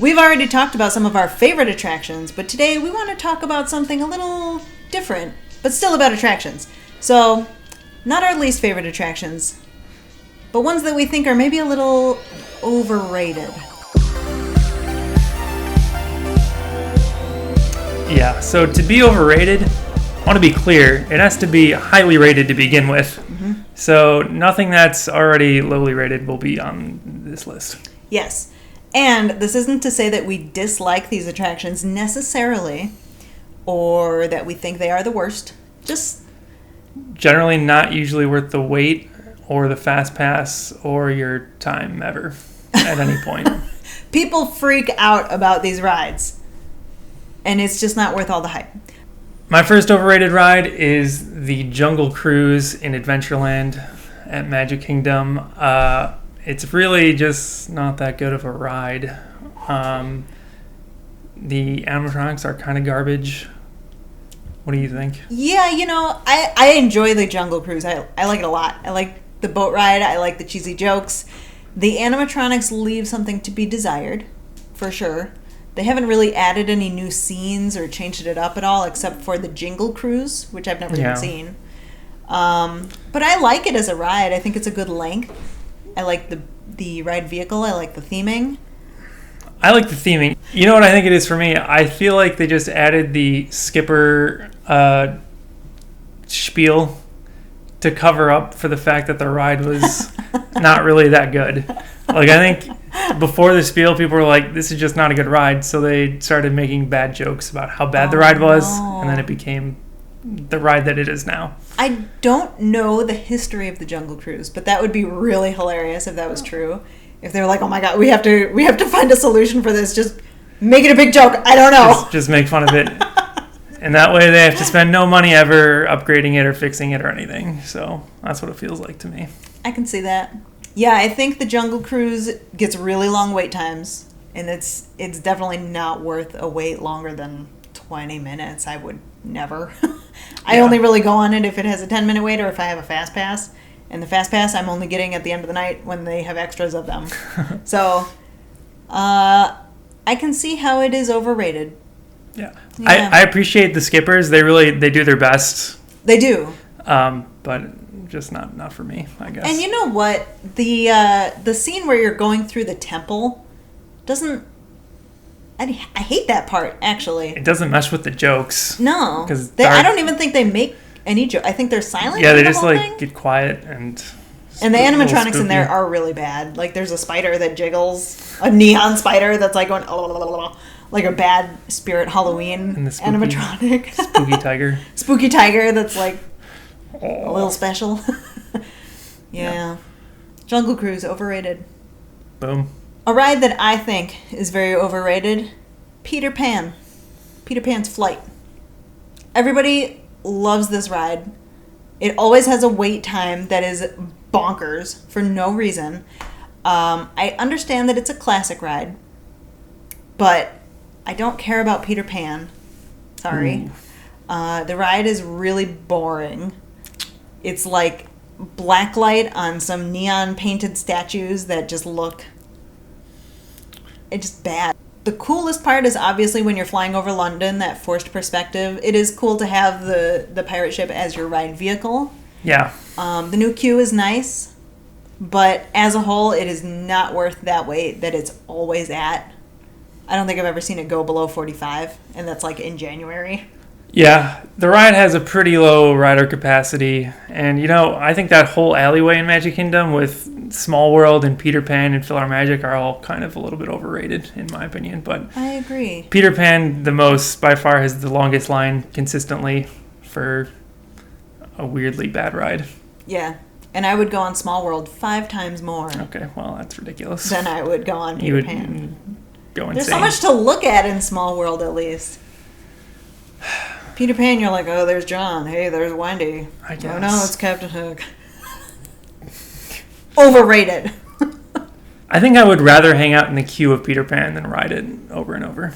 We've already talked about some of our favorite attractions, but today we want to talk about something a little different, but still about attractions. So, not our least favorite attractions, but ones that we think are maybe a little overrated. Yeah, so to be overrated, I want to be clear, it has to be highly rated to begin with. Mm-hmm. So nothing that's already lowly rated will be on this list. Yes. And this isn't to say that we dislike these attractions necessarily, or that we think they are the worst. Just generally not usually worth the wait or the fast pass or your time ever at any point. People freak out about these rides, and it's just not worth all the hype. My first overrated ride is the Jungle Cruise in Adventureland at Magic Kingdom. It's really just not that good of a ride. The animatronics are kind of garbage. What do you think? Yeah, I enjoy the Jungle Cruise. I like it a lot. I like the boat ride. I like the cheesy jokes. The animatronics leave something to be desired, for sure. They haven't really added any new scenes or changed it up at all, except for the Jingle Cruise, which I've never even seen. But I like it as a ride. I think it's a good length. I like the ride vehicle. I like the theming. I like the theming. You know what I think it is for me? I feel like they just added the skipper spiel to cover up for the fact that the ride was not really that good. Like, I think before the spiel, people were like, this is just not a good ride. So they started making bad jokes about how bad the ride was. No. And then it became the ride that it is now. I don't know the history of the Jungle Cruise, but that would be really hilarious if that was true. If they were like, oh my God, we have to find a solution for this. Just make it a big joke. I don't know. Just make fun of it. And that way they have to spend no money ever upgrading it or fixing it or anything. So that's what it feels like to me. I can see that. Yeah, I think the Jungle Cruise gets really long wait times, and it's definitely not worth a wait longer than 20 minutes. I would never. I only really go on it if it has a 10-minute wait or if I have a fast pass. And the fast pass I'm only getting at the end of the night when they have extras of them. So I can see how it is overrated. Yeah. I appreciate the skippers. They do their best. They do. But just not for me, I guess. And you know what? The scene where you're going through the temple doesn't... I hate that part, actually. It doesn't mesh with the jokes. No. I don't even think they make any joke. I think they're silent. Yeah, they just get quiet and the animatronics in there are really bad. Like, there's a spider that jiggles, a neon spider that's like going like a bad spirit Halloween animatronic. Spooky tiger that's like a little special. Yeah. Jungle Cruise, overrated. Boom. A ride that I think is very overrated, Peter Pan. Peter Pan's Flight. Everybody loves this ride. It always has a wait time that is bonkers for no reason. I understand that it's a classic ride, but I don't care about Peter Pan. Sorry. The ride is really boring. It's like blacklight on some neon painted statues that just look... It's just bad. The coolest part is obviously when you're flying over London, that forced perspective. It is cool to have the pirate ship as your ride vehicle. Yeah. The new queue is nice, but as a whole, it is not worth that wait that it's always at. I don't think I've ever seen it go below 45, and that's like in January. Yeah, the ride has a pretty low rider capacity, and I think that whole alleyway in Magic Kingdom with Small World and Peter Pan and PhilharMagic are all kind of a little bit overrated in my opinion. But I agree. Peter Pan by far has the longest line consistently for a weirdly bad ride. Yeah, and I would go on Small World 5 times more. Okay, well that's ridiculous. Than I would go on Peter Pan. Go insane. There's so much to look at in Small World, at least. Peter Pan, you're like, oh, there's John. Hey, there's Wendy. I guess. Oh, no, it's Captain Hook. Overrated. I think I would rather hang out in the queue of Peter Pan than ride it over and over.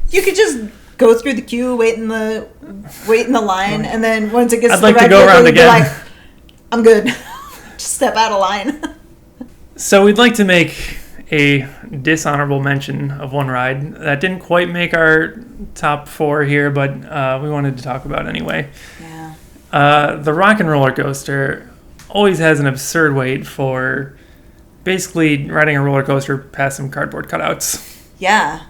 You could just go through the queue, wait in the line, and then once it gets I'd to the like right to go around again. Be like, I'm good. Just step out of line. So we'd like to make a dishonorable mention of one ride that didn't quite make our top 4 here, but we wanted to talk about anyway. Yeah. The Rock and Roller Coaster always has an absurd wait for basically riding a roller coaster past some cardboard cutouts. Yeah.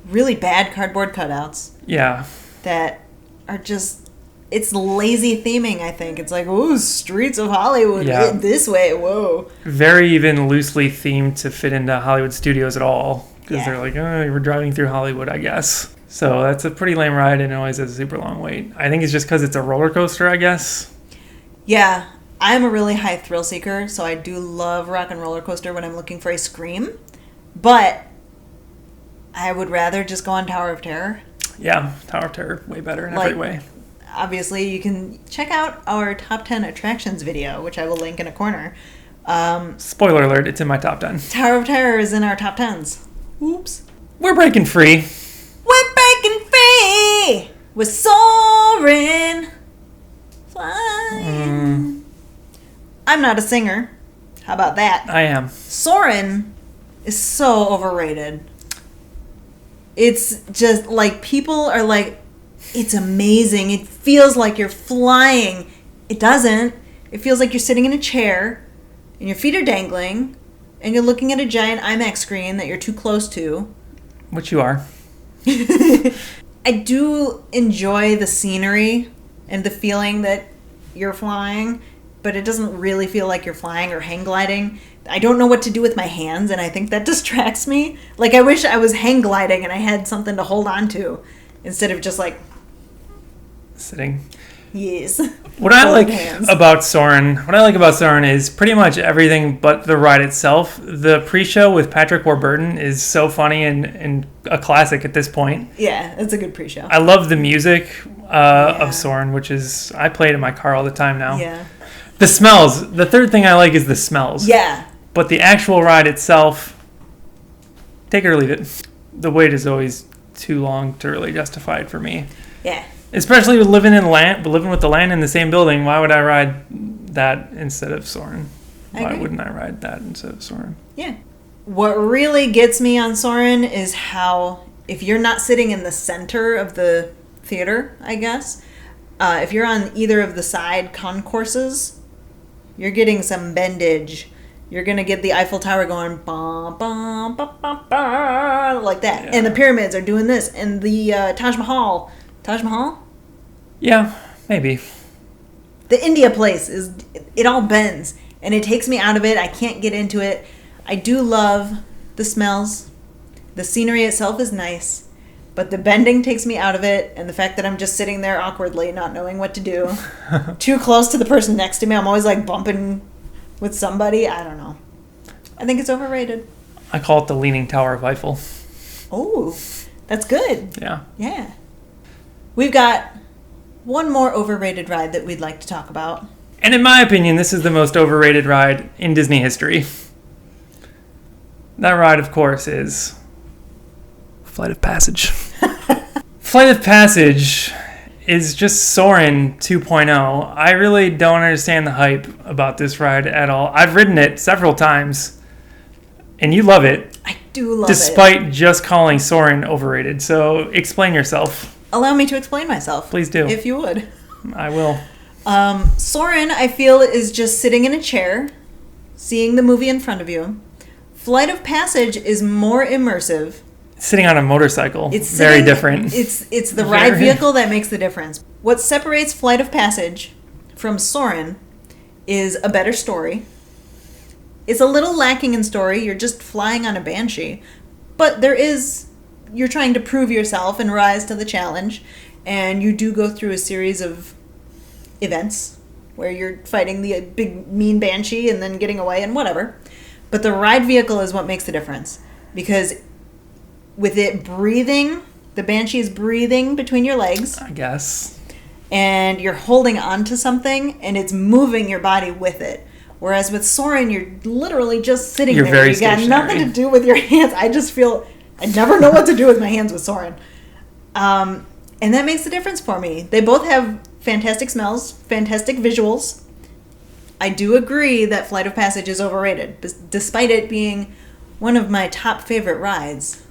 Really bad cardboard cutouts. Yeah. That are just... It's lazy theming, I think. It's like, ooh, streets of Hollywood, Yeah. this way, whoa. Very even loosely themed to fit into Hollywood studios at all. Because Yeah. they're like, oh, we're driving through Hollywood, I guess. So that's a pretty lame ride and it always has a super long wait. I think it's just because it's a roller coaster, I guess. Yeah, I'm a really high thrill seeker, so I do love Rock and Roller Coaster when I'm looking for a scream. But I would rather just go on Tower of Terror. Yeah, Tower of Terror, way better in Like, every way. Obviously, you can check out our top 10 attractions video, which I will link in a corner. Spoiler alert, it's in my top 10. Tower of Terror is in our top 10s. Oops. We're breaking free. We're breaking free! We're soaring. Flying. I'm not a singer. How about that? I am. Soarin' is so overrated. It's just like people are like, it's amazing. It feels like you're flying. It doesn't. It feels like you're sitting in a chair and your feet are dangling and you're looking at a giant IMAX screen that you're too close to. Which you are. I do enjoy the scenery and the feeling that you're flying, but it doesn't really feel like you're flying or hang gliding. I don't know what to do with my hands, and I think that distracts me. Like, I wish I was hang gliding and I had something to hold on to instead of just like... Sitting. Yes. What I like hands. about Soarin' is pretty much everything but the ride itself. The pre-show with Patrick Warburton is so funny and a classic at this point. Yeah, it's a good pre-show. I love the music of Soarin', which is... I play it in my car all the time now. Yeah. The smells. The third thing I like is the smells. Yeah. But the actual ride itself, take it or leave it. The wait is always too long to really justify it for me. Yeah. Especially with living with the land in the same building. Why would I ride that instead of Soarin'? Why wouldn't I ride that instead of Soarin'? Yeah. What really gets me on Soarin' is how, if you're not sitting in the center of the theater, I guess, if you're on either of the side concourses, you're getting some bendage. You're going to get the Eiffel Tower going bah, bah, bah, bah, bah, like that. Yeah. And the pyramids are doing this. And the Taj Mahal. Yeah, maybe. The India place, it all bends. And it takes me out of it. I can't get into it. I do love the smells. The scenery itself is nice. But the bending takes me out of it. And the fact that I'm just sitting there awkwardly, not knowing what to do. Too close to the person next to me. I'm always like bumping with somebody. I don't know. I think it's overrated. I call it the Leaning Tower of Eiffel. Oh, that's good. Yeah. Yeah. We've got one more overrated ride that we'd like to talk about. And in my opinion, this is the most overrated ride in Disney history. That ride, of course, is Flight of Passage. Flight of Passage is just Soarin' 2.0. I really don't understand the hype about this ride at all. I've ridden it several times, and you love it. I do love despite just calling Soarin' overrated. So explain yourself. Allow me to explain myself. Please do. If you would. I will. Soarin', I feel, is just sitting in a chair, seeing the movie in front of you. Flight of Passage is more immersive. Sitting on a motorcycle. It's very different. It's the ride vehicle that makes the difference. What separates Flight of Passage from Soarin' is a better story. It's a little lacking in story. You're just flying on a Banshee. But you're trying to prove yourself and rise to the challenge. And you do go through a series of events where you're fighting the big mean Banshee and then getting away and whatever. But the ride vehicle is what makes the difference. Because with it breathing, the Banshee is breathing between your legs. I guess. And you're holding onto something and it's moving your body with it. Whereas with Soarin', you're literally just sitting there. Very you got stationary. nothing to do with your hands. I just feel I never know what to do with my hands with Soarin'. And that makes the difference for me. They both have fantastic smells, fantastic visuals. I do agree that Flight of Passage is overrated, despite it being one of my top favorite rides.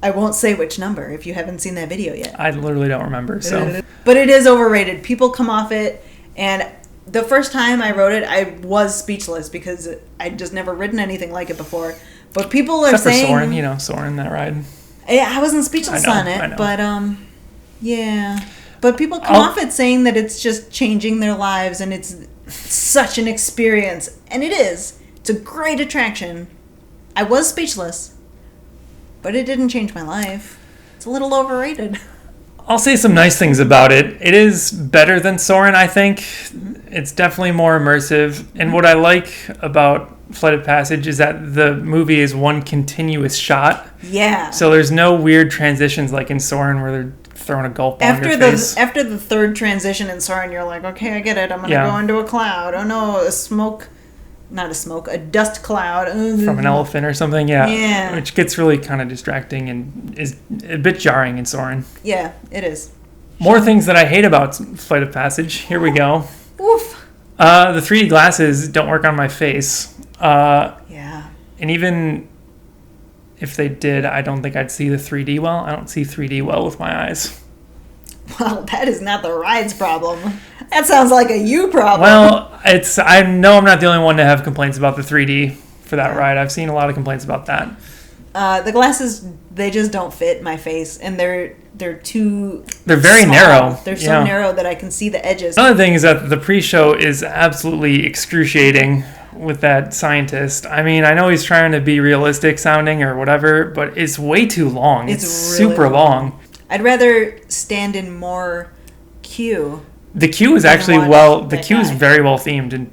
I won't say which number if you haven't seen that video yet. I literally don't remember. So, but it is overrated. People come off it, and the first time I rode it, I was speechless because I'd just never ridden anything like it before. But people are except saying, for Soarin', you know, Soarin', that ride. Yeah, I wasn't speechless on it, I know. but yeah. But people come off it saying that it's just changing their lives and it's such an experience, and it is. It's a great attraction. I was speechless, but it didn't change my life. It's a little overrated. I'll say some nice things about it. It is better than Soarin', I think. It's definitely more immersive. And what I like about Flight of Passage is that the movie is one continuous shot. Yeah. So there's no weird transitions like in Soarin' where they're throwing a gulp on your face. After the third transition in Soarin', you're like, okay, I get it. I'm going to go into a cloud. Oh no, a dust cloud. From an elephant or something, Yeah. Which gets really kind of distracting and is a bit jarring in Soarin'. Yeah, it is. More things that I hate about Flight of Passage. Here we go. Oof. The 3D glasses don't work on my face. Yeah. And even if they did, I don't think I'd see the 3D well. I don't see 3D well with my eyes. Well, that is not the ride's problem. That sounds like a you problem. Well, I know I'm not the only one to have complaints about the 3D for that ride. I've seen a lot of complaints about that. The glasses, they just don't fit my face, and they're very small. narrow. They're so narrow that I can see the edges. Another thing is that the pre-show is absolutely excruciating with that scientist. I mean, I know he's trying to be realistic sounding or whatever, but it's way too long. It's really super long. I'd rather stand in more queue. The queue is actually very well themed and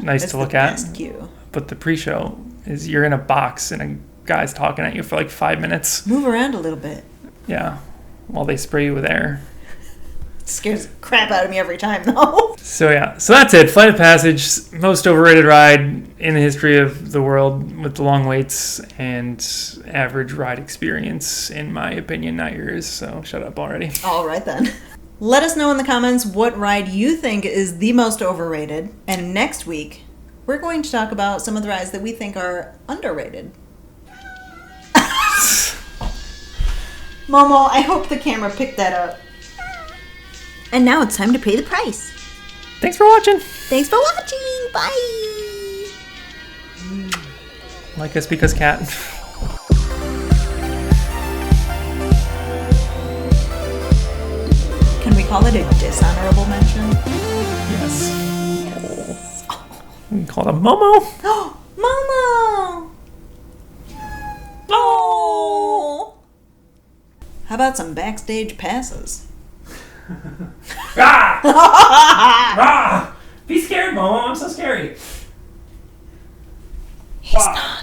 nice to look at. Queue. But the pre-show is you're in a box and a guy's talking at you for like 5 minutes. Move around a little bit. Yeah, while they spray you with air. It scares the crap out of me every time, though. So that's it. Flight of Passage, most overrated ride in the history of the world with the long waits and average ride experience, in my opinion, not yours. So shut up already. All right, then. Let us know in the comments what ride you think is the most overrated. And next week, we're going to talk about some of the rides that we think are underrated. Momo, I hope the camera picked that up. And now it's time to pay the price. Thanks for watching. Thanks for watching. Bye. Like us because cat. Can we call it a dishonorable mention? Yes. We can call it a Momo. Oh, Momo. Oh. How about some backstage passes? Rah! Rah! Be scared, Momo. I'm so scary. He's not.